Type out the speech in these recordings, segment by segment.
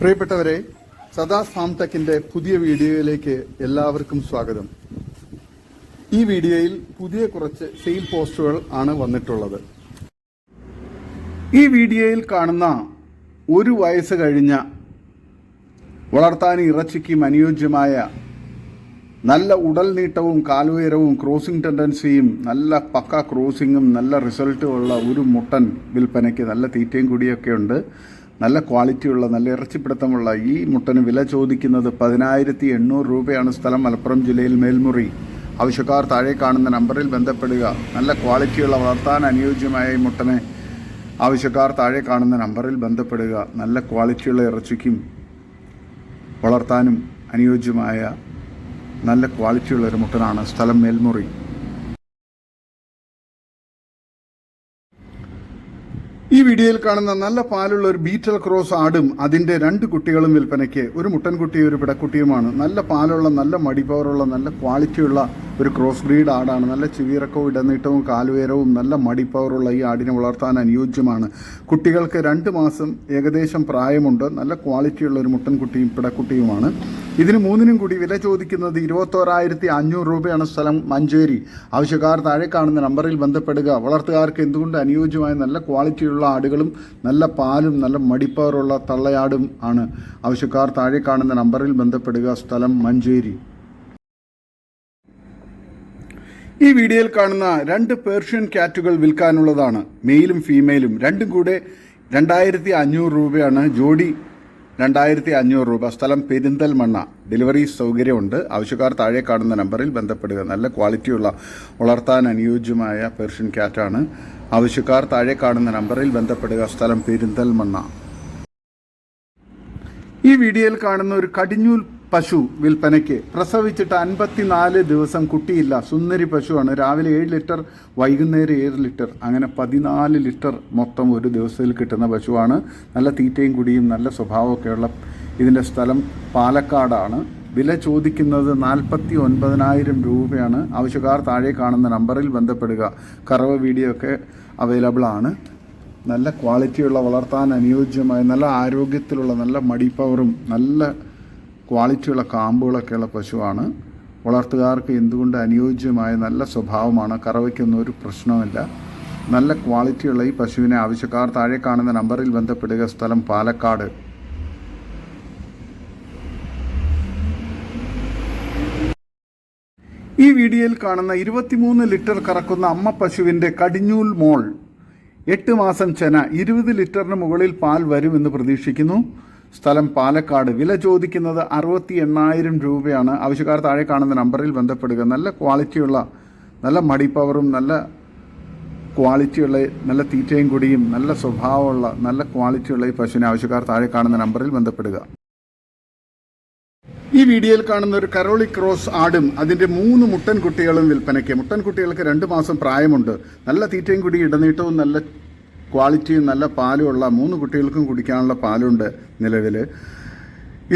പ്രിയപ്പെട്ടവരെ, സദാസ് ഫാം ടെക്കിന്റെ പുതിയ വീഡിയോയിലേക്ക് എല്ലാവർക്കും സ്വാഗതം. ഈ വീഡിയോയിൽ പുതിയ കുറച്ച് സെയിൽ പോസ്റ്റുകൾ ആണ് വന്നിട്ടുള്ളത്. ഈ വീഡിയോയിൽ കാണുന്ന 1 വയസ്സ് കഴിഞ്ഞ വളർത്താൻ ഇറച്ചിക്കും അനുയോജ്യമായ നല്ല ഉടൽ നീട്ടവും കാലുയരവും ക്രോസിംഗ് ടെൻഡൻസിയും നല്ല പക്ക ക്രോസിങ്ങും നല്ല റിസൾട്ടുമുള്ള ഒരു മുട്ടൻ വിൽപ്പനയ്ക്ക് നല്ല തീറ്റയും കൂടിയൊക്കെ ഉണ്ട്. നല്ല ക്വാളിറ്റിയുള്ള നല്ല ഇറച്ചിപ്പിടുത്തമുള്ള ഈ മുട്ടന് വില ചോദിക്കുന്നത് 10,800 രൂപയാണ്. സ്ഥലം മലപ്പുറം ജില്ലയിൽ മേൽമുറി. ആവശ്യക്കാർ താഴെ കാണുന്ന നമ്പറിൽ ബന്ധപ്പെടുക. നല്ല ക്വാളിറ്റിയുള്ള വളർത്താൻ അനുയോജ്യമായ ഈ മുട്ടനെ ആവശ്യക്കാർ താഴെ കാണുന്ന നമ്പറിൽ ബന്ധപ്പെടുക. നല്ല ക്വാളിറ്റിയുള്ള ഇറച്ചിക്കും വളർത്താനും അനുയോജ്യമായ നല്ല ക്വാളിറ്റിയുള്ള ഒരു മുട്ടനാണ്. സ്ഥലം മേൽമുറി. ഈ വീഡിയോയിൽ കാണുന്ന നല്ല പാലുള്ള ഒരു ബീറ്റൽ ക്രോസ് ആടും അതിൻ്റെ 2 കുട്ടികളും വിൽപ്പനയ്ക്ക്. ഒരു മുട്ടൻകുട്ടിയും ഒരു പിടക്കുട്ടിയുമാണ്. നല്ല പാലുള്ള നല്ല മടിപ്പവറുള്ള നല്ല ക്വാളിറ്റിയുള്ള ഒരു ക്രോസ് ബ്രീഡ് ആടാണ്. നല്ല ചിവിറക്കവും ഇടനീട്ടവും കാലുയരവും നല്ല മടിപ്പവറുള്ള ഈ ആടിനെ വളർത്താൻ അനുയോജ്യമാണ്. കുട്ടികൾക്ക് 2 മാസം ഏകദേശം പ്രായമുണ്ട്. നല്ല ക്വാളിറ്റിയുള്ള ഒരു മുട്ടൻകുട്ടിയും പിടക്കുട്ടിയുമാണ്. ഇതിന് 3നും കൂടി വില ചോദിക്കുന്നത് 21,500 രൂപയാണ്. സ്ഥലം മഞ്ചേരി. ആവശ്യക്കാർ താഴെ കാണുന്ന നമ്പറിൽ ബന്ധപ്പെടുക. വളർത്തുകാർക്ക് എന്തുകൊണ്ട് അനുയോജ്യമായ നല്ല ക്വാളിറ്റിയുള്ള ആടുകളും നല്ല പാലും നല്ല മടിപ്പവറുള്ള തള്ളയാടും ആണ്. ആവശ്യക്കാർ താഴെ കാണുന്ന നമ്പറിൽ ബന്ധപ്പെടുക. സ്ഥലം മഞ്ചേരി. ഈ വീഡിയോയിൽ കാണുന്ന 2 പേർഷ്യൻ ക്യാറ്റുകൾ വിൽക്കാനുള്ളതാണ്. മെയിലും ഫീമെയിലും. രണ്ടും കൂടെ 2,500 രൂപയാണ്. ജോഡി 2,500 രൂപ. സ്ഥലം പെരിന്തൽമണ്ണ. ഡെലിവറി സൗകര്യമുണ്ട്. ആവശ്യക്കാർ താഴെ കാണുന്ന നമ്പറിൽ ബന്ധപ്പെടുക. നല്ല ക്വാളിറ്റിയുള്ള വളർത്താൻ അനുയോജ്യമായ പേർഷ്യൻ ക്യാറ്റാണ്. ആവശ്യക്കാർ താഴെ കാണുന്ന നമ്പറിൽ ബന്ധപ്പെടുക. സ്ഥലം പെരിന്തൽമണ്ണ. ഈ വീഡിയോയിൽ കാണുന്ന ഒരു കടിഞ്ഞൂൽ പശു വിൽപ്പനയ്ക്ക്. പ്രസവിച്ചിട്ട് 54 ദിവസം, കുട്ടിയില്ല. സുന്ദരി പശുവാണ്. രാവിലെ 7 ലിറ്റർ, വൈകുന്നേരം 7 ലിറ്റർ, അങ്ങനെ 14 ലിറ്റർ മൊത്തം ഒരു ദിവസത്തിൽ കിട്ടുന്ന പശുവാണ്. നല്ല തീറ്റയും കുടിയും നല്ല സ്വഭാവമൊക്കെയുള്ള ഇതിൻ്റെ സ്ഥലം പാലക്കാടാണ്. വില ചോദിക്കുന്നത് 49,000 രൂപയാണ്. ആവശ്യക്കാർ താഴെ കാണുന്ന നമ്പറിൽ ബന്ധപ്പെടുക. കറവ വീഡിയോ ഒക്കെ അവൈലബിൾ ആണ്. നല്ല ക്വാളിറ്റിയുള്ള വളർത്താൻ അനുയോജ്യമായ നല്ല ആരോഗ്യത്തിലുള്ള നല്ല മടിപ്പവറും നല്ല ക്വാളിറ്റിയുള്ള കാമ്പുകളൊക്കെയുള്ള പശുവാണ്. വളർത്തുകാർക്ക് എന്തുകൊണ്ട് അനുയോജ്യമായ നല്ല സ്വഭാവമാണ്. കറവയ്ക്കൊന്നും ഒരു പ്രശ്നമില്ല. നല്ല ക്വാളിറ്റിയുള്ള ഈ പശുവിനെ ആവശ്യക്കാർ താഴെ കാണുന്ന നമ്പറിൽ ബന്ധപ്പെടുക. സ്ഥലം പാലക്കാട്. ഈ വീഡിയോയിൽ കാണുന്ന 23 ലിറ്റർ കറക്കുന്ന അമ്മ പശുവിൻ്റെ കടിഞ്ഞൂൽ മോൾ. 8 മാസം ചെന. 20 ലിറ്ററിന് മുകളിൽ പാൽ വരുമെന്ന് പ്രതീക്ഷിക്കുന്നു. സ്ഥലം പാലക്കാട്. വില ചോദിക്കുന്നത് 68,000 രൂപയാണ്. ആവശ്യക്കാർ താഴെ കാണുന്ന നമ്പറിൽ ബന്ധപ്പെടുക. നല്ല ക്വാളിറ്റിയുള്ള നല്ല മടിപ്പവറും നല്ല ക്വാളിറ്റിയുള്ള നല്ല തീറ്റയും കൂടിയും നല്ല സ്വഭാവമുള്ള നല്ല ക്വാളിറ്റിയുള്ള ഈ പശുവിനെ ആവശ്യക്കാർ താഴെ കാണുന്ന നമ്പറിൽ ബന്ധപ്പെടുക. ഈ വീഡിയോയിൽ കാണുന്ന ഒരു കരോളി ക്രോസ് ആടും അതിൻ്റെ 3 മുട്ടൻകുട്ടികളും വിൽപ്പനയ്ക്ക്. മുട്ടൻകുട്ടികൾക്ക് 2 മാസം പ്രായമുണ്ട്. നല്ല തീറ്റയും കൂടി ഇടനീട്ടവും നല്ല ക്വാളിറ്റിയും നല്ല പാലുമുള്ള 3 കുട്ടികൾക്കും കുടിക്കാനുള്ള പാലുണ്ട് നിലവിൽ.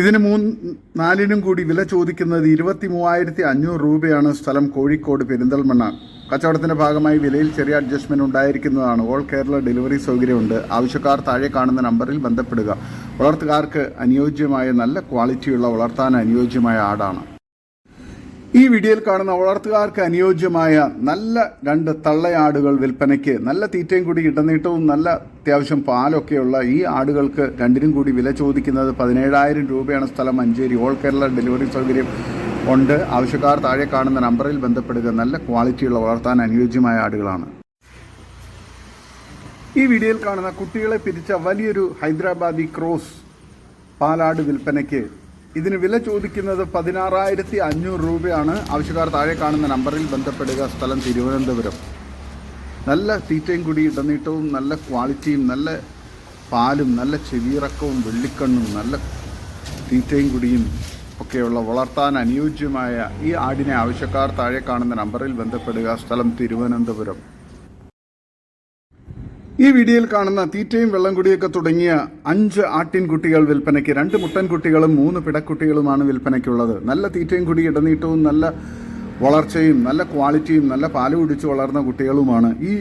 ഇതിന് 4നും കൂടി വില ചോദിക്കുന്നത് 23,500 രൂപയാണ്. സ്ഥലം കോഴിക്കോട് പെരിന്തൽമണ്ണ. കച്ചവടത്തിൻ്റെ ഭാഗമായി വിലയിൽ ചെറിയ അഡ്ജസ്റ്റ്മെൻറ്റ് ഉണ്ടായിരിക്കുന്നതാണ്. ഓൾ കേരള ഡെലിവറി സൗകര്യമുണ്ട്. ആവശ്യക്കാർ താഴെ കാണുന്ന നമ്പറിൽ ബന്ധപ്പെടുക. വളർത്തുകാർക്ക് അനുയോജ്യമായ നല്ല ക്വാളിറ്റിയുള്ള വളർത്താൻ അനുയോജ്യമായ ആടാണ്. ഈ വീഡിയോയിൽ കാണുന്ന വളർത്തുകാർക്ക് അനുയോജ്യമായ നല്ല 2 തള്ളയാടുകൾ വിൽപ്പനയ്ക്ക്. നല്ല തീറ്റയും കൂടി ഇടനീട്ടവും നല്ല അത്യാവശ്യം പാലൊക്കെയുള്ള ഈ ആടുകൾക്ക് 2നും കൂടി വില ചോദിക്കുന്നത് 17,000 രൂപയാണ്. സ്ഥലം മഞ്ചേരി. ഓൾ കേരള ഡെലിവറി സൗകര്യം ഉണ്ട്. ആവശ്യക്കാർ താഴെ കാണുന്ന നമ്പറിൽ ബന്ധപ്പെടുക. നല്ല ക്വാളിറ്റിയുള്ള വളർത്താൻ അനുയോജ്യമായ ആടുകളാണ്. ഈ വീഡിയോയിൽ കാണുന്ന കുട്ടികളെ പിരിച്ച വലിയൊരു ഹൈദരാബാദി ക്രോസ് പാലാട് വിൽപ്പനയ്ക്ക്. ഇതിന് വില ചോദിക്കുന്നത് 16,500 രൂപയാണ്. ആവശ്യക്കാർ താഴെ കാണുന്ന നമ്പറിൽ ബന്ധപ്പെടുക. സ്ഥലം തിരുവനന്തപുരം. നല്ല തീറ്റയും കൂടി ഇടനീട്ടവും നല്ല ക്വാളിറ്റിയും നല്ല പാലും നല്ല ചെവിയിറക്കവും വെള്ളിക്കണ്ണും നല്ല തീറ്റയും കുടിയും ഒക്കെയുള്ള വളർത്താൻ അനുയോജ്യമായ ഈ ആടിനെ ആവശ്യക്കാർ താഴെ കാണുന്ന നമ്പറിൽ ബന്ധപ്പെടുക. സ്ഥലം തിരുവനന്തപുരം. ഈ വീഡിയോയിൽ കാണുന്ന തീറ്റയും വെള്ളം കുടിയൊക്കെ തുടങ്ങിയ 5 ആട്ടിൻകുട്ടികൾ വിൽപ്പനയ്ക്ക്. 2 മുട്ടൻകുട്ടികളും 3 പിടക്കുട്ടികളുമാണ് വിൽപ്പനയ്ക്കുള്ളത്. നല്ല തീറ്റയും കുടി ഇടനീട്ടവും നല്ല വളർച്ചയും നല്ല ക്വാളിറ്റിയും നല്ല പാല് കുടിച്ച് വളർന്ന കുട്ടികളുമാണ്. ഈ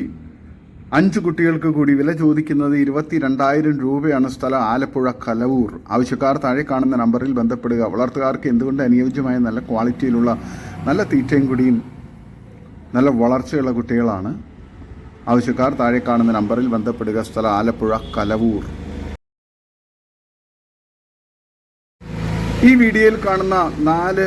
5 കുട്ടികൾക്ക് കൂടി വില ചോദിക്കുന്നത് 22,000 രൂപയാണ്. സ്ഥലം ആലപ്പുഴ കലവൂർ. ആവശ്യക്കാർ താഴെ കാണുന്ന നമ്പറിൽ ബന്ധപ്പെടുക. വളർത്തുകാർക്ക് എന്തുകൊണ്ട് അനുയോജ്യമായ നല്ല ക്വാളിറ്റിയിലുള്ള നല്ല തീറ്റയും കുടിയും നല്ല വളർച്ചയുള്ള കുട്ടികളാണ്. ആവശ്യക്കാർ താഴെ കാണുന്ന നമ്പറിൽ ബന്ധപ്പെടുക. സ്ഥലം ആലപ്പുഴ കലവൂർ. ഈ വീഡിയോയിൽ കാണുന്ന 4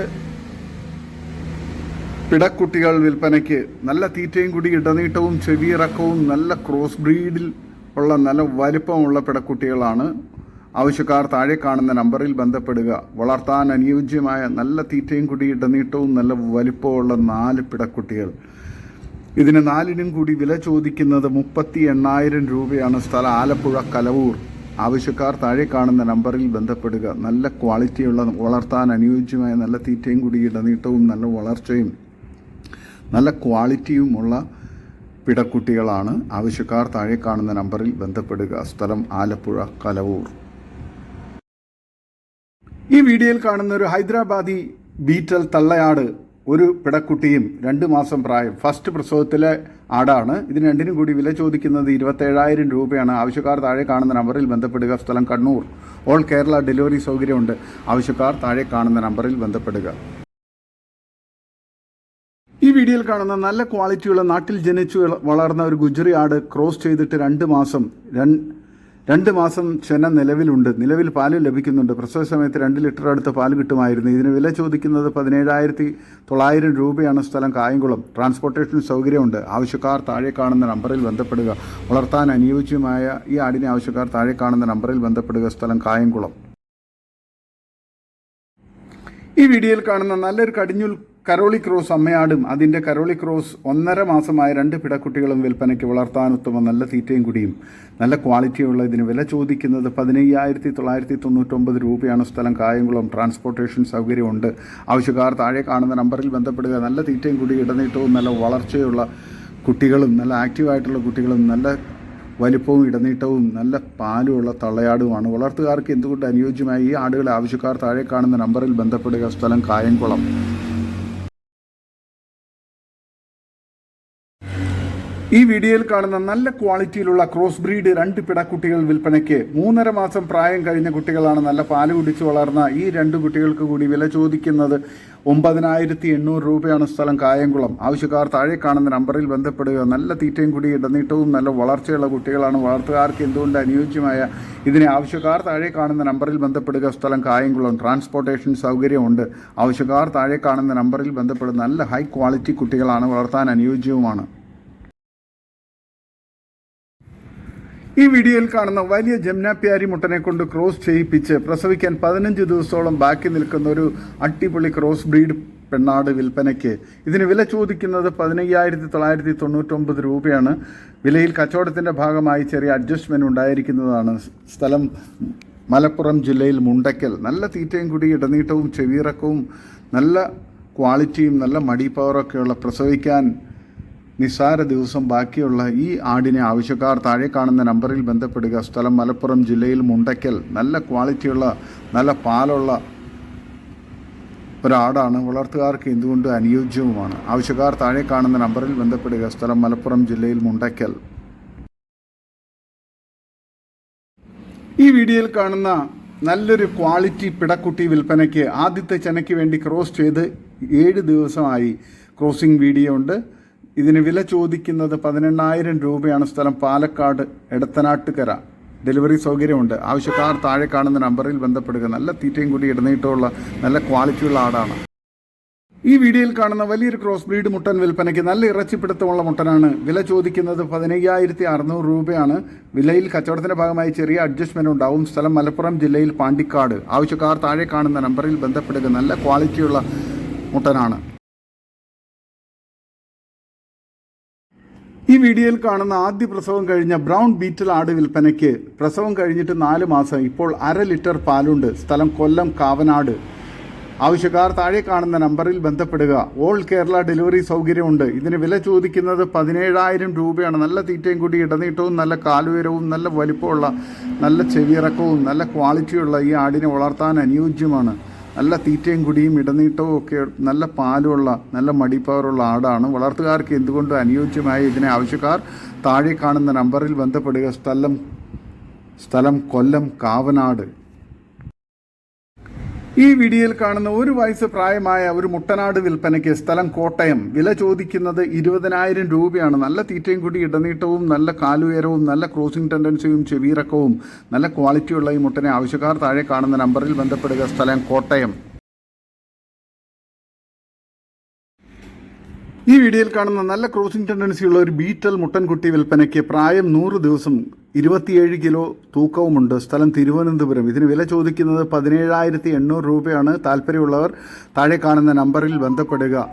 പിടക്കുട്ടികൾ വിൽപ്പനയ്ക്ക്. നല്ല തീറ്റയും കൂടി ഇടനീട്ടവും ചെവിയിറക്കവും നല്ല ക്രോസ് ബ്രീഡിൽ ഉള്ള നല്ല വലിപ്പമുള്ള പിടക്കുട്ടികളാണ്. ആവശ്യക്കാർ താഴെ കാണുന്ന നമ്പറിൽ ബന്ധപ്പെടുക. വളർത്താൻ അനുയോജ്യമായ നല്ല തീറ്റയും കൂടി ഇടനീട്ടവും നല്ല വലിപ്പമുള്ള 4 പിടക്കുട്ടികൾ. ഇതിന് 4നും കൂടി വില ചോദിക്കുന്നത് 38,000 രൂപയാണ്. സ്ഥലം ആലപ്പുഴ കലവൂർ. ആവശ്യക്കാർ താഴെ കാണുന്ന നമ്പറിൽ ബന്ധപ്പെടുക. നല്ല ക്വാളിറ്റിയുള്ള വളർത്താൻ അനുയോജ്യമായ നല്ല തീറ്റയും കൂടി ഇടനീട്ടവും നല്ല വളർച്ചയും നല്ല ക്വാളിറ്റിയുമുള്ള പിടക്കുട്ടികളാണ്. ആവശ്യക്കാർ താഴെ കാണുന്ന നമ്പറിൽ ബന്ധപ്പെടുക. സ്ഥലം ആലപ്പുഴ കലവൂർ. ഈ വീഡിയോയിൽ കാണുന്ന ഒരു ഹൈദരാബാദി ബീറ്റൽ തള്ളയാട്, ഒരു പിടക്കുട്ടിയും 2 മാസം പ്രായം. ഫസ്റ്റ് പ്രസവത്തിലെ ആടാണ്. ഇതിന് രണ്ടിനും കൂടി വില ചോദിക്കുന്നത് 27,000 രൂപയാണ്. ആവശ്യക്കാർ താഴെ കാണുന്ന നമ്പറിൽ ബന്ധപ്പെടുക. സ്ഥലം കണ്ണൂർ. ഓൾ കേരള ഡെലിവറി സൗകര്യമുണ്ട്. ആവശ്യക്കാർ താഴെ കാണുന്ന നമ്പറിൽ ബന്ധപ്പെടുക. ഈ വീഡിയോയിൽ കാണുന്ന നല്ല ക്വാളിറ്റിയുള്ള നാട്ടിൽ ജനിച്ചു വളർന്ന ഒരു ഗുജറി ആട് ക്രോസ് ചെയ്തിട്ട് 2 മാസം ചെന നിലവിൽ പാല് ലഭിക്കുന്നുണ്ട്. പ്രസവ സമയത്ത് 2 ലിറ്റർ അടുത്ത് പാല് കിട്ടുമായിരുന്നു. ഇതിന് വില ചോദിക്കുന്നത് 17,900 രൂപയാണ്. സ്ഥലം കായംകുളം. ട്രാൻസ്പോർട്ടേഷൻ സൗകര്യമുണ്ട്. ആവശ്യക്കാർ താഴെ കാണുന്ന നമ്പറിൽ ബന്ധപ്പെടുക. വളർത്താൻ അനുയോജ്യമായ ഈ ആടിനെ ആവശ്യക്കാർ താഴെ കാണുന്ന നമ്പറിൽ ബന്ധപ്പെടുക. സ്ഥലം കായംകുളം. ഈ വീഡിയോയിൽ കാണുന്ന നല്ലൊരു കടിഞ്ഞൂൽ കരോളി ക്രോസ് അമ്മയാടും അതിൻ്റെ കരോളി ക്രോസ് 1.5 മാസമായ 2 പിടക്കുട്ടികളും വിൽപ്പനയ്ക്ക്. വളർത്താനുത്തമ നല്ല തീറ്റയും കുടിയും നല്ല ക്വാളിറ്റിയുള്ള ഇതിന് വില ചോദിക്കുന്നത് 15,999 രൂപയാണ്. സ്ഥലം കായംകുളം. ട്രാൻസ്പോർട്ടേഷൻ സൗകര്യമുണ്ട്. ആവശ്യക്കാർ താഴെ കാണുന്ന നമ്പറിൽ ബന്ധപ്പെടുക. നല്ല തീറ്റയും കുടി ഇടനീട്ടവും നല്ല വളർച്ചയുള്ള കുട്ടികളും നല്ല ആക്റ്റീവായിട്ടുള്ള കുട്ടികളും നല്ല വലിപ്പവും ഇടനീട്ടവും നല്ല പാലുമുള്ള തള്ളയാടുമാണ്. വളർത്തുകാർക്ക് എന്തുകൊണ്ട് അനുയോജ്യമായ ഈ ആടുകളെ ആവശ്യക്കാർ താഴെ കാണുന്ന നമ്പറിൽ ബന്ധപ്പെടുക. സ്ഥലം കായംകുളം. ഈ വീഡിയോയിൽ കാണുന്ന നല്ല ക്വാളിറ്റിയിലുള്ള ക്രോസ് ബ്രീഡ് 2 പിടക്കുട്ടികൾ വിൽപ്പനയ്ക്ക്. 3.5 മാസം പ്രായം കഴിഞ്ഞ കുട്ടികളാണ്. നല്ല പാല് കുടിച്ച് വളർന്ന ഈ 2 കുട്ടികൾക്ക് കൂടി വില ചോദിക്കുന്നത് 9,800 രൂപയാണ്. സ്ഥലം കായംകുളം. ആവശ്യക്കാർ താഴെ കാണുന്ന നമ്പറിൽ ബന്ധപ്പെടുക. നല്ല തീറ്റയും കൂടി ഇടനീട്ടവും നല്ല വളർച്ചയുള്ള കുട്ടികളാണ്. വളർത്തുകാർക്ക് എന്തുകൊണ്ട് അനുയോജ്യമായ ഇതിനെ ആവശ്യക്കാർ താഴെ കാണുന്ന നമ്പറിൽ ബന്ധപ്പെടുക. സ്ഥലം കായംകുളം. ട്രാൻസ്പോർട്ടേഷൻ സൗകര്യമുണ്ട്. ആവശ്യക്കാർ താഴെ കാണുന്ന നമ്പറിൽ ബന്ധപ്പെടുന്ന നല്ല ഹൈ ക്വാളിറ്റി കുട്ടികളാണ്. വളർത്താൻ അനുയോജ്യവുമാണ്. ഈ വീഡിയോയിൽ കാണുന്ന വലിയ ജംനാപ്യാരി മുട്ടനെ കൊണ്ട് ക്രോസ് ചെയ്യിപ്പിച്ച് പ്രസവിക്കാൻ 15 ദിവസത്തോളം ബാക്കി നിൽക്കുന്ന ഒരു അടിപൊളി ക്രോസ് ബ്രീഡ് പെണ്ണാട് വിൽപ്പനയ്ക്ക്. ഇതിന് വില ചോദിക്കുന്നത് 15,999 രൂപയാണ്. വിലയിൽ കച്ചവടത്തിൻ്റെ ഭാഗമായി ചെറിയ അഡ്ജസ്റ്റ്മെൻറ്റ് ഉണ്ടായിരിക്കുന്നതാണ്. സ്ഥലം മലപ്പുറം ജില്ലയിൽ മുണ്ടയ്ക്കൽ. നല്ല തീറ്റയും കൂടി ഇടനീട്ടവും ചെവിയിറക്കവും നല്ല ക്വാളിറ്റിയും നല്ല മടി പവറൊക്കെയുള്ള പ്രസവിക്കാൻ നിസ്സാര ദിവസം ബാക്കിയുള്ള ഈ ആടിനെ ആവശ്യക്കാർ താഴെ കാണുന്ന നമ്പറിൽ ബന്ധപ്പെടുക. സ്ഥലം മലപ്പുറം ജില്ലയിൽ മുണ്ടയ്ക്കൽ. നല്ല ക്വാളിറ്റിയുള്ള നല്ല പാലുള്ള ഒരാടാണ്. വളർത്തുകാർക്ക് എന്തുകൊണ്ട് അനുയോജ്യവുമാണ്. ആവശ്യക്കാർ താഴെ കാണുന്ന നമ്പറിൽ ബന്ധപ്പെടുക. സ്ഥലം മലപ്പുറം ജില്ലയിൽ മുണ്ടയ്ക്കൽ. ഈ വീഡിയോയിൽ കാണുന്ന നല്ലൊരു ക്വാളിറ്റി പിടക്കുട്ടി വിൽപ്പനയ്ക്ക്. ആദ്യത്തെ ചെനയ്ക്ക് വേണ്ടി ക്രോസ് ചെയ്ത് 7 ദിവസമായി. ക്രോസിംഗ് വീഡിയോ ഉണ്ട്. ഇതിന് വില ചോദിക്കുന്നത് 18,000 രൂപയാണ്. സ്ഥലം പാലക്കാട് എടത്തനാട്ടുകര. ഡെലിവറി സൗകര്യമുണ്ട്. ആവശ്യക്കാർ താഴെ കാണുന്ന നമ്പറിൽ ബന്ധപ്പെടുക. നല്ല തീറ്റയും കൂടി ഇടനീട്ടമുള്ള നല്ല ക്വാളിറ്റിയുള്ള ആടാണ്. ഈ വീഡിയോയിൽ കാണുന്ന വലിയൊരു ക്രോസ് ബ്രീഡ് മുട്ടൻ വിൽപ്പനയ്ക്ക്. നല്ല ഇറച്ചിപ്പിടുത്തമുള്ള മുട്ടനാണ്. വില ചോദിക്കുന്നത് 15,600 രൂപയാണ്. വിലയിൽ കച്ചവടത്തിൻ്റെ ഭാഗമായി ചെറിയ അഡ്ജസ്റ്റ്മെൻറ്റ് ഉണ്ടാവും. സ്ഥലം മലപ്പുറം ജില്ലയിൽ പാണ്ടിക്കാട്. ആവശ്യക്കാർ താഴെ കാണുന്ന നമ്പറിൽ ബന്ധപ്പെടുക. നല്ല ക്വാളിറ്റിയുള്ള മുട്ടനാണ്. ഈ വീഡിയോയിൽ കാണുന്ന ആദ്യ പ്രസവം കഴിഞ്ഞ ബ്രൗൺ ബീറ്റൽ ആട് വിൽപ്പനയ്ക്ക്. പ്രസവം കഴിഞ്ഞിട്ട് 4 മാസം. ഇപ്പോൾ 1/2 ലിറ്റർ പാലുണ്ട്. സ്ഥലം കൊല്ലം കാവനാട്. ആവശ്യക്കാർ താഴെ കാണുന്ന നമ്പറിൽ ബന്ധപ്പെടുക. ഓൾ കേരള ഡെലിവറി സൗകര്യമുണ്ട്. ഇതിന് വില ചോദിക്കുന്നത് 17,000 രൂപയാണ്. നല്ല തീറ്റയും കൂടി ഇടനീട്ടവും നല്ല കാലുയരവും നല്ല വലിപ്പമുള്ള നല്ല ചെവിയിറക്കവും നല്ല ക്വാളിറ്റിയുള്ള ഈ ആടിനെ വളർത്താൻ അനുയോജ്യമാണ്. നല്ല തീറ്റയും കുടിയും ഇടനീട്ടവും ഒക്കെ നല്ല പാലുള്ള നല്ല മടിപ്പവറുള്ള ആടാണ്. വളർത്തുകാർക്ക് എന്തുകൊണ്ടും അനുയോജ്യമായ ഇതിനെ ആവശ്യക്കാർ താഴെ കാണുന്ന നമ്പറിൽ ബന്ധപ്പെടുക. സ്ഥലം കൊല്ലം കാവനാട്. ഈ വീഡിയോയിൽ കാണുന്ന 1 വയസ്സ് പ്രായമായ ഒരു മുട്ടനാട് വിൽപ്പനയ്ക്ക്. സ്ഥലം കോട്ടയം. വില ചോദിക്കുന്നത് 20,000 രൂപയാണ്. നല്ല തീറ്റയും കൂടി ഇടനീട്ടവും നല്ല കാലുയരവും നല്ല ക്രോസിംഗ് ടെൻഡൻസിയും ചെവിയിറക്കവും നല്ല ക്വാളിറ്റിയുള്ള ഈ മുട്ടനെ ആവശ്യക്കാർ താഴെ കാണുന്ന നമ്പറിൽ ബന്ധപ്പെടുക. സ്ഥലം കോട്ടയം. ഈ വീഡിയോയിൽ കാണുന്ന നല്ല ക്രോസിംഗ് ടെൻഡൻസിയുള്ള ഒരു ബീറ്റൽ മുട്ടൻകുട്ടി വിൽപ്പനയ്ക്ക്. പ്രായം 100 ദിവസം, 27 കിലോ തൂക്കവുമുണ്ട്. സ്ഥലം തിരുവനന്തപുരം. ഇതിന് വില ചോദിക്കുന്നത് 17,800 രൂപയാണ്. താല്പര്യമുള്ളവർ താഴെ കാണുന്ന നമ്പറിൽ ബന്ധപ്പെടുക.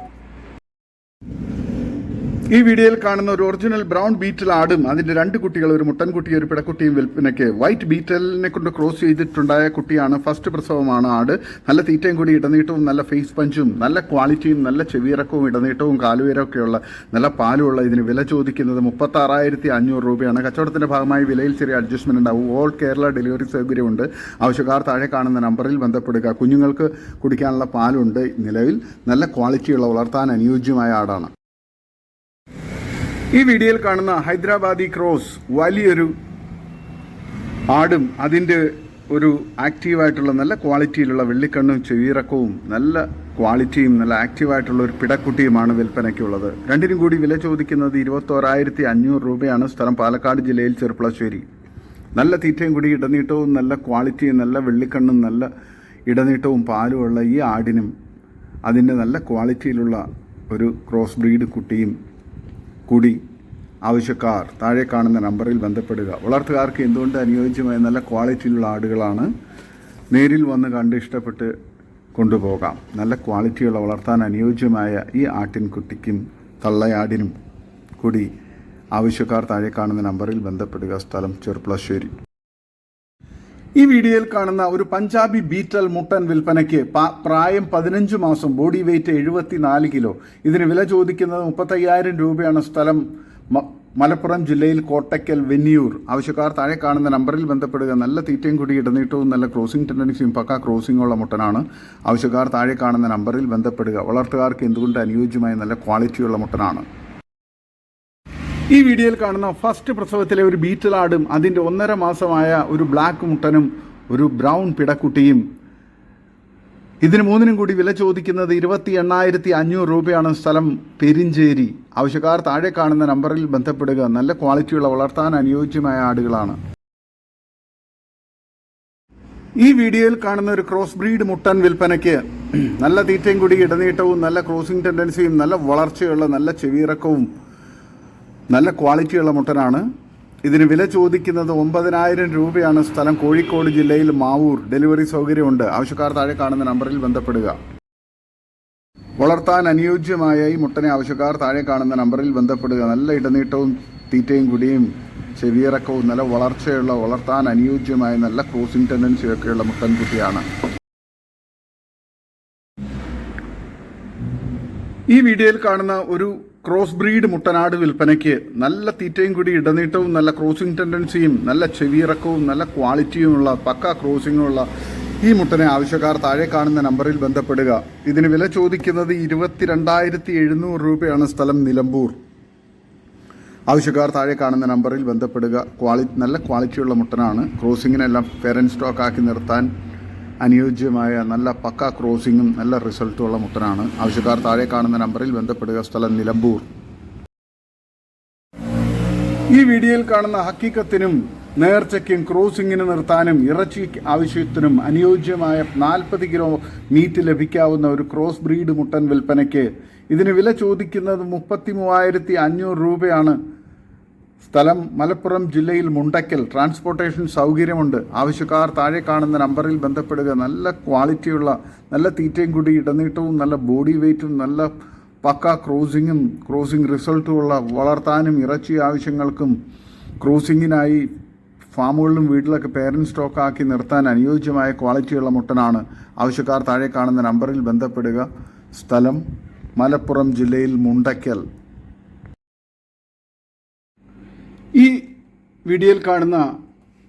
ഈ വീഡിയോയിൽ കാണുന്ന ഒരു ഒറിജിനൽ ബ്രൗൺ ബീറ്റൽ ആടും അതിൻ്റെ 2 കുട്ടികൾ, ഒരു മുട്ടൻകുട്ടി ഒരു പിടക്കുട്ടിയും വിൽപ്പനയ്ക്ക്. വൈറ്റ് ബീറ്റലിനെ കൊണ്ട് ക്രോസ് ചെയ്തിട്ടുണ്ടായ കുട്ടിയാണ്. ഫസ്റ്റ് പ്രസവമാണ് ആട്. നല്ല തീറ്റയും കൂടി ഇടനീട്ടവും നല്ല ഫേസ് പഞ്ചും നല്ല ക്വാളിറ്റിയും നല്ല ചെവിയിറക്കവും ഇടനീട്ടവും കാലുയരമൊക്കെയുള്ള നല്ല പാലുമുള്ള ഇതിന് വില ചോദിക്കുന്നത് 36,500 രൂപയാണ്. കച്ചവടത്തിൻ്റെ ഭാഗമായി വിലയിൽ ചെറിയ അഡ്ജസ്റ്റ്മെൻറ്റ് ഉണ്ടാവും. ഓൾ കേരള ഡെലിവറി സൗകര്യമുണ്ട്. ആവശ്യക്കാർ താഴെ കാണുന്ന നമ്പറിൽ ബന്ധപ്പെടുക. കുഞ്ഞുങ്ങൾക്ക് കുടിക്കാനുള്ള പാലുണ്ട്. നിലവിൽ നല്ല ക്വാളിറ്റിയുള്ള വളർത്താൻ അനുയോജ്യമായ ആടാണ്. ഈ വീഡിയോയിൽ കാണുന്ന ഹൈദരാബാദി ക്രോസ് വലിയൊരു ആടും അതിൻ്റെ ഒരു ആക്റ്റീവായിട്ടുള്ള നല്ല ക്വാളിറ്റിയിലുള്ള വെള്ളിക്കണ്ണും ചെവിയിറക്കവും നല്ല ക്വാളിറ്റിയും നല്ല ആക്റ്റീവായിട്ടുള്ള ഒരു പിടക്കുട്ടിയുമാണ് വിൽപ്പനയ്ക്കുള്ളത്. രണ്ടിനും കൂടി വില ചോദിക്കുന്നത് 21,500 രൂപയാണ്. സ്ഥലം പാലക്കാട് ജില്ലയിൽ ചെറുപ്പളശ്ശേരി. നല്ല തീറ്റയും കൂടി ഇടനീട്ടവും നല്ല ക്വാളിറ്റിയും നല്ല വെള്ളിക്കണ്ണും നല്ല ഇടനീട്ടവും പാലുമുള്ള ഈ ആടിനും അതിൻ്റെ നല്ല ക്വാളിറ്റിയിലുള്ള ഒരു ക്രോസ് ബ്രീഡ് കുട്ടിയും കൂടി ആവശ്യക്കാർ താഴെ കാണുന്ന നമ്പറിൽ ബന്ധപ്പെടുക. വളർത്തുകാർക്ക് എന്തുകൊണ്ട് അനുയോജ്യമായ നല്ല ക്വാളിറ്റിയിലുള്ള ആടുകളാണ്. നേരിൽ വന്ന് കണ്ട് ഇഷ്ടപ്പെട്ട് കൊണ്ടുപോകാം. നല്ല ക്വാളിറ്റിയുള്ള വളർത്താൻ അനുയോജ്യമായ ഈ ആട്ടിൻകുട്ടിക്കും തള്ളയാടിനും കൂടി ആവശ്യക്കാർ താഴെ കാണുന്ന നമ്പറിൽ ബന്ധപ്പെടുക. സ്ഥലം ചെറുപ്പളശ്ശേരി. ഈ വീഡിയോയിൽ കാണുന്ന ഒരു പഞ്ചാബി ബീറ്റൽ മുട്ടൻ വിൽപ്പനയ്ക്ക്. പ്രായം 15 മാസം, ബോഡി വെയ്റ്റ് 74 കിലോ. ഇതിന് വില ചോദിക്കുന്നത് 35,000 രൂപയാണ്. സ്ഥലം മലപ്പുറം ജില്ലയിൽ കോട്ടയ്ക്കൽ വെന്നിയൂർ. ആവശ്യക്കാർ താഴെ കാണുന്ന നമ്പറിൽ ബന്ധപ്പെടുക. നല്ല തീറ്റയും കൂടി ഇടനീട്ടവും നല്ല ക്രോസിംഗ് ടെൻഡൻസിയും പക്ക ക്രോസിംഗുള്ള മുട്ടനാണ്. ആവശ്യക്കാർ താഴെ കാണുന്ന നമ്പറിൽ ബന്ധപ്പെടുക. വളർത്തുകാർക്ക് എന്തുകൊണ്ട് അനുയോജ്യമായ നല്ല ക്വാളിറ്റിയുള്ള മുട്ടനാണ്. ഈ വീഡിയോയിൽ കാണുന്ന ഫസ്റ്റ് പ്രസവത്തിലെ ഒരു ബീറ്റൽ ആടും അതിൻ്റെ 1.5 മാസമായ ഒരു ബ്ലാക്ക് മുട്ടനും ഒരു ബ്രൗൺ പിടക്കുട്ടിയും. ഇതിന് 3നും കൂടി വില ചോദിക്കുന്നത് 28,500 രൂപയാണ്. സ്ഥലം പെരിഞ്ചേരി. ആവശ്യക്കാർ താഴെ കാണുന്ന നമ്പറിൽ ബന്ധപ്പെടുക. നല്ല ക്വാളിറ്റിയുള്ള വളർത്താൻ അനുയോജ്യമായ ആടുകളാണ്. ഈ വീഡിയോയിൽ കാണുന്ന ഒരു ക്രോസ് ബ്രീഡ് മുട്ടൻ വിൽപ്പനയ്ക്ക്. നല്ല തീറ്റയും കൂടി ഇടനീട്ടവും നല്ല ക്രോസിംഗ് ടെൻഡൻസിയും നല്ല വളർച്ചയുള്ള നല്ല ചെവിയിറക്കവും നല്ല ക്വാളിറ്റിയുള്ള മുട്ടനാണ്. ഇതിന് വില ചോദിക്കുന്നത് 9,000 രൂപയാണ്. സ്ഥലം കോഴിക്കോട് ജില്ലയിൽ മാവൂർ. ഡെലിവറി സൗകര്യമുണ്ട്. ആവശ്യക്കാർ താഴെ കാണുന്ന നമ്പറിൽ ബന്ധപ്പെടുക. വളർത്താൻ അനുയോജ്യമായ ഈ മുട്ടനെ ആവശ്യക്കാർ താഴെ കാണുന്ന നമ്പറിൽ ബന്ധപ്പെടുക. നല്ല ഇടനീട്ടവും തീറ്റയും കുടിയും ചെവിയിറക്കവും നല്ല വളർച്ചയുള്ള വളർത്താൻ അനുയോജ്യമായ നല്ല ക്രോസിംഗ് ടെൻഡൻസിയൊക്കെയുള്ള മുട്ടൻകുട്ടിയാണ്. ഈ വീഡിയോയിൽ കാണുന്ന ഒരു ക്രോസ് ബ്രീഡ് മുട്ടനാട് വിൽപ്പനയ്ക്ക്. നല്ല തീറ്റയും കൂടി ഇടനീട്ടവും നല്ല ക്രോസിംഗ് ടെൻഡൻസിയും നല്ല ചെവിയിറക്കവും നല്ല ക്വാളിറ്റിയുമുള്ള പക്ക ക്രോസിങ്ങുമുള്ള ഈ മുട്ടനെ ആവശ്യക്കാർ താഴെ കാണുന്ന നമ്പറിൽ ബന്ധപ്പെടുക. ഇതിന് വില ചോദിക്കുന്നത് 22,700 രൂപയാണ്. സ്ഥലം നിലമ്പൂർ. ആവശ്യക്കാർ താഴെ കാണുന്ന നമ്പറിൽ ബന്ധപ്പെടുക. നല്ല ക്വാളിറ്റിയുള്ള മുട്ടനാണ്. ക്രോസിങ്ങിനെല്ലാം പേരൻറ് സ്റ്റോക്ക് ആക്കി നിർത്താൻ അനുയോജ്യമായ നല്ല പക്ക ക്രോസിങ്ങും നല്ല റിസൾട്ടുള്ള മുട്ടനാണ്. ആവശ്യക്കാർ താഴെ കാണുന്ന നമ്പറിൽ ബന്ധപ്പെടുക. സ്ഥലം നിലമ്പൂർ. ഈ വീഡിയോയിൽ കാണുന്ന ഹക്കീക്കത്തിനും നേർച്ചയ്ക്കും ക്രോസിങ്ങിന് നിർത്താനും ഇറച്ചി ആവശ്യത്തിനും അനുയോജ്യമായ 40 കിലോ മീറ്റ് ലഭിക്കാവുന്ന ഒരു ക്രോസ് ബ്രീഡ് മുട്ടൻ വിൽപ്പനയ്ക്ക്. ഇതിന് വില ചോദിക്കുന്നത് 33,500 രൂപയാണ്. സ്ഥലം മലപ്പുറം ജില്ലയിൽ മുണ്ടക്കൽ. ട്രാൻസ്പോർട്ടേഷൻ സൗകര്യമുണ്ട്. ആവശ്യക്കാർ താഴെ കാണുന്ന നമ്പറിൽ ബന്ധപ്പെടുക. നല്ല ക്വാളിറ്റിയുള്ള നല്ല തീറ്റയും കൂടി ഇടനീട്ടവും നല്ല ബോഡി വെയ്റ്റും നല്ല പക്ക ക്രോസിംഗ് റിസൾട്ടുമുള്ള വളർത്താനും ഇറച്ചി ആവശ്യങ്ങൾക്കും ക്രോസിങ്ങിനായി ഫാമുകളിലും വീട്ടിലൊക്കെ പേരൻറ് സ്റ്റോക്കാക്കി നിർത്താൻ അനുയോജ്യമായ ക്വാളിറ്റിയുള്ള മുട്ടനാണ്. ആവശ്യക്കാർ താഴെ കാണുന്ന നമ്പറിൽ ബന്ധപ്പെടുക. സ്ഥലം മലപ്പുറം ജില്ലയിൽ മുണ്ടക്കൽ. ഈ വീഡിയോയിൽ കാണുന്ന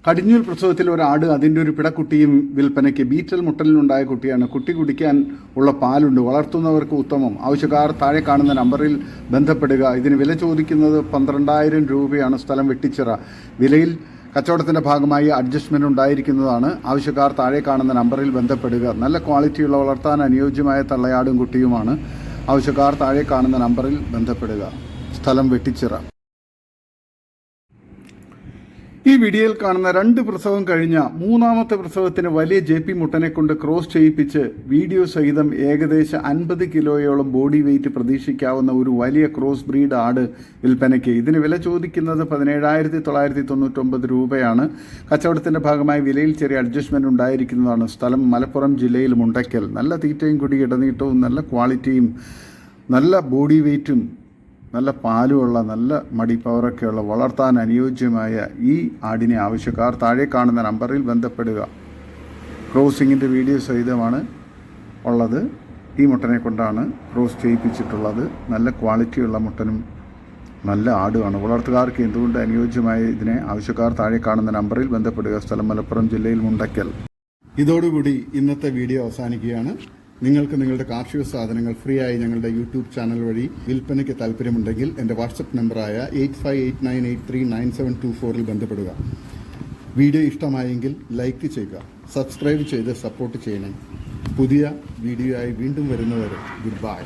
കടിഞ്ഞൂൽ പ്രസവത്തിൽ ഒരാട് അതിൻ്റെ ഒരു പിടക്കുട്ടിയും വിൽപ്പനയ്ക്ക്. ബീറ്റൽ മുട്ടലിനുണ്ടായ കുട്ടിയാണ്. കുട്ടി കുടിക്കാൻ ഉള്ള പാലുണ്ട്. വളർത്തുന്നവർക്ക് ഉത്തമം. ആവശ്യക്കാർ താഴെ കാണുന്ന നമ്പറിൽ ബന്ധപ്പെടുക. ഇതിന് വില ചോദിക്കുന്നത് 12,000 രൂപയാണ്. സ്ഥലം വെട്ടിച്ചിറ. വിലയിൽ കച്ചവടത്തിൻ്റെ ഭാഗമായി അഡ്ജസ്റ്റ്മെൻറ്റ് ഉണ്ടായിരിക്കുന്നതാണ്. ആവശ്യക്കാർ താഴെ കാണുന്ന നമ്പറിൽ ബന്ധപ്പെടുക. നല്ല ക്വാളിറ്റിയുള്ള വളർത്താൻ അനുയോജ്യമായ തള്ളയാടും കുട്ടിയുമാണ്. ആവശ്യക്കാർ താഴെ കാണുന്ന നമ്പറിൽ ബന്ധപ്പെടുക. സ്ഥലം വെട്ടിച്ചിറ. ഈ വീഡിയോയിൽ കാണുന്ന 2 പ്രസവം കഴിഞ്ഞ 3ാമത്തെ പ്രസവത്തിന് വലിയ JP മുട്ടനെ കൊണ്ട് ക്രോസ് ചെയ്യിപ്പിച്ച് വീഡിയോ സഹിതം ഏകദേശം 50 കിലോയോളം ബോഡി വെയ്റ്റ് പ്രതീക്ഷിക്കാവുന്ന ഒരു വലിയ ക്രോസ് ബ്രീഡ് ആട് വിൽപ്പനയ്ക്ക്. ഇതിന് വില ചോദിക്കുന്നത് 17,999 രൂപയാണ്. കച്ചവടത്തിൻ്റെ ഭാഗമായി വിലയിൽ ചെറിയ അഡ്ജസ്റ്റ്മെൻറ്റ് ഉണ്ടായിരിക്കുന്നതാണ്. സ്ഥലം മലപ്പുറം ജില്ലയിൽ മുണ്ടയ്ക്കൽ. നല്ല തീറ്റയും കൂടി ഇടനീട്ടവും നല്ല ക്വാളിറ്റിയും നല്ല ബോഡി വെയ്റ്റും നല്ല പാലുമുള്ള നല്ല മടി പവറൊക്കെയുള്ള വളർത്താൻ അനുയോജ്യമായ ഈ ആടിനെ ആവശ്യക്കാർ താഴെ കാണുന്ന നമ്പറിൽ ബന്ധപ്പെടുക. ക്രോസിങ്ങിൻ്റെ വീഡിയോ സഹിതമാണ് ഉള്ളത്. ഈ മുട്ടനെ കൊണ്ടാണ് ക്രോസ് ചെയ്യിപ്പിച്ചിട്ടുള്ളത്. നല്ല ക്വാളിറ്റിയുള്ള മുട്ടനും നല്ല ആടുമാണ്. വളർത്തുകാർക്ക് എന്തുകൊണ്ട് അനുയോജ്യമായ ഇതിനെ ആവശ്യക്കാർ താഴെ കാണുന്ന നമ്പറിൽ ബന്ധപ്പെടുക. സ്ഥലം മലപ്പുറം ജില്ലയിൽ മുണ്ടയ്ക്കൽ. ഇതോടുകൂടി ഇന്നത്തെ വീഡിയോ അവസാനിക്കുകയാണ്. നിങ്ങൾക്ക് നിങ്ങളുടെ കാർഷിക സാധനങ്ങൾ ഫ്രീ ആയി ഞങ്ങളുടെ യൂട്യൂബ് ചാനൽ വഴി വിൽപ്പനയ്ക്ക് താല്പര്യമുണ്ടെങ്കിൽ എൻ്റെ വാട്സപ്പ് നമ്പറായ 8589839724 ബന്ധപ്പെടുക. വീഡിയോ ഇഷ്ടമായെങ്കിൽ ലൈക്ക് ചെയ്യുക, സബ്സ്ക്രൈബ് ചെയ്ത് സപ്പോർട്ട് ചെയ്യണേ. പുതിയ വീഡിയോ ആയി വീണ്ടും വരുന്നവരെ ഗുഡ് ബൈ.